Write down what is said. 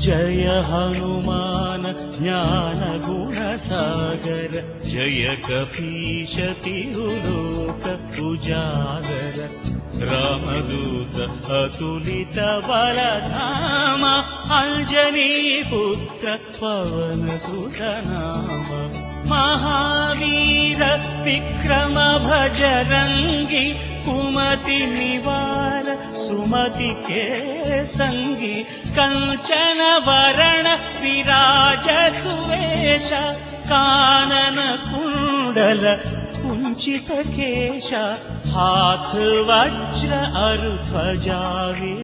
जय हनुमान ज्ञान गुण सागर जय कपीश तिरुलोक उजागर रामदूत अतुलित बलधाम अंजनी पुत्र पवन सुत नाम महावीर विक्रम भजरंगी कुमति निवार सुमति के संगी कंचन वरण विराज सुवेश कानन कुंडल कुंचित केश हाथ वज्र अरु ध्वजा